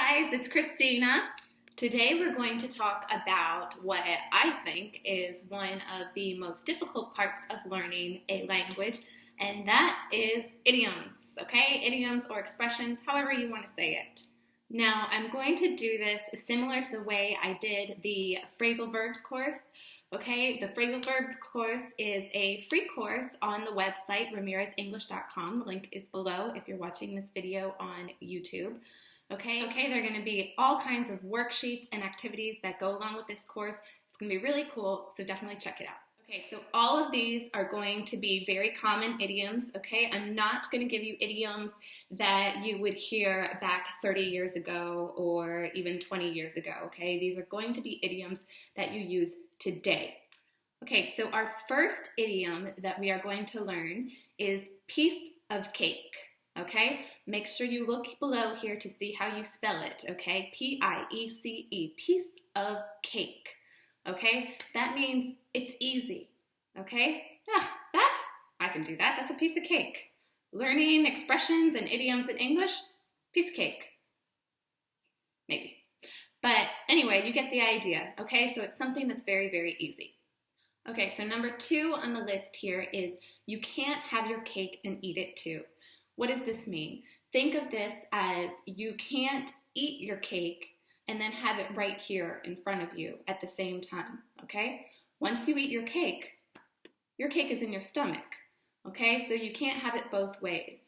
guys, it's Christina. Today we're going to talk about what I think is one of the most difficult parts of learning a language, and that is idioms, okay? Idioms or expressions, however you want to say it. Now, I'm going to do this similar to the way I did the phrasal verbs course, okay? The phrasal verbs course is a free course on the website, ramirezenglish.com. The link is below if you're watching this video on YouTube. Okay, there are going to be all kinds of worksheets and activities that go along with this course. It's going to be really cool, so definitely check it out. Okay, so all of these are going to be very common idioms, okay? I'm not going to give you idioms that you would hear back 30 years ago or even 20 years ago, okay? These are going to be idioms that you use today. Okay, so our first idiom that we are going to learn is piece of cake. Okay, make sure you look below here to see how you spell it, okay? P-I-E-C-E, piece of cake, okay? That means it's easy, okay? Yeah, I can do that. That's a piece of cake. Learning expressions and idioms in English, piece of cake. Maybe. But anyway, you get the idea, okay? So it's something that's very, very easy. Okay, so number 2 on the list here is you can't have your cake and eat it too. What does this mean? Think of this as you can't eat your cake and then have it right here in front of you at the same time, okay? Once you eat your cake is in your stomach, okay? So you can't have it both ways.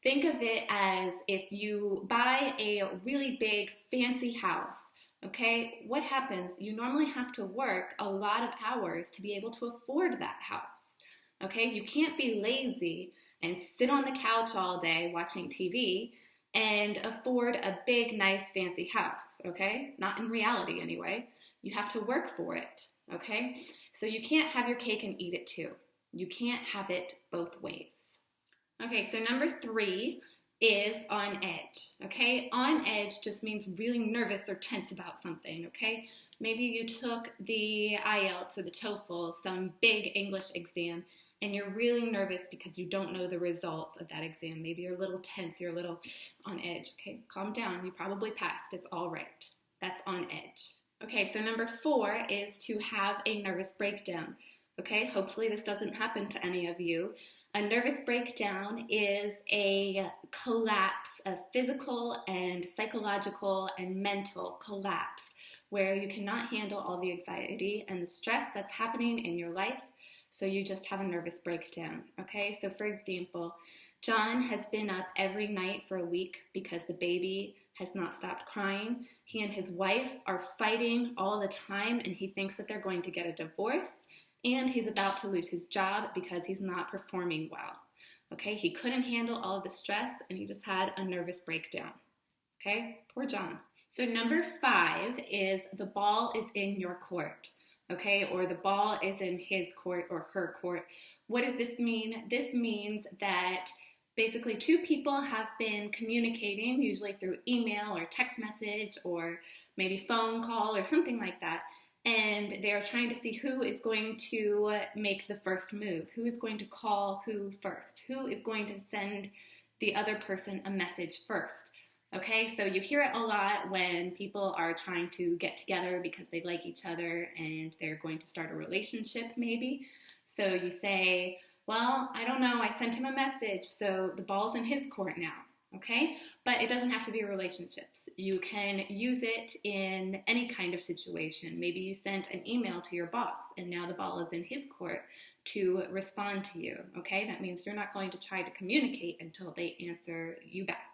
Think of it as if you buy a really big fancy house, okay? What happens? You normally have to work a lot of hours to be able to afford that house, okay? You can't be lazy and sit on the couch all day watching TV and afford a big, nice, fancy house, okay? Not in reality anyway. You have to work for it, okay? So you can't have your cake and eat it too. You can't have it both ways. Okay, so number 3 is on edge, okay? On edge just means really nervous or tense about something, okay? Maybe you took the IELTS or the TOEFL, some big English exam, and you're really nervous because you don't know the results of that exam. Maybe you're a little tense, you're a little on edge. Okay, calm down, you probably passed, it's all right. That's on edge. Okay, so number 4 is to have a nervous breakdown. Okay, hopefully this doesn't happen to any of you. A nervous breakdown is a collapse, a physical and psychological and mental collapse where you cannot handle all the anxiety and the stress that's happening in your life. So you just have a nervous breakdown, okay? So for example, John has been up every night for a week because the baby has not stopped crying. He and his wife are fighting all the time and he thinks that they're going to get a divorce and he's about to lose his job because he's not performing well, okay? He couldn't handle all of the stress and he just had a nervous breakdown, okay? Poor John. So number 5 is the ball is in your court. Okay, or the ball is in his court or her court. What does this mean? This means that basically 2 people have been communicating, usually through email or text message or maybe phone call or something like that, and they're trying to see who is going to make the first move, who is going to call who first, who is going to send the other person a message first. Okay, so you hear it a lot when people are trying to get together because they like each other and they're going to start a relationship maybe. So you say, well, I don't know, I sent him a message, so the ball's in his court now, okay? But it doesn't have to be relationships. You can use it in any kind of situation. Maybe you sent an email to your boss and now the ball is in his court to respond to you, okay? That means you're not going to try to communicate until they answer you back.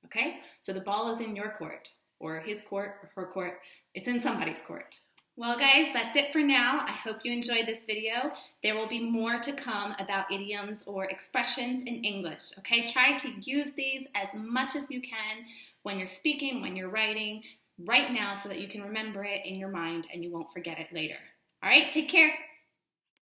Okay, so the ball is in your court, or his court, or her court. It's in somebody's court. Well, guys, that's it for now. I hope you enjoyed this video. There will be more to come about idioms or expressions in English. Okay, try to use these as much as you can when you're speaking, when you're writing, right now so that you can remember it in your mind and you won't forget it later. All right, take care.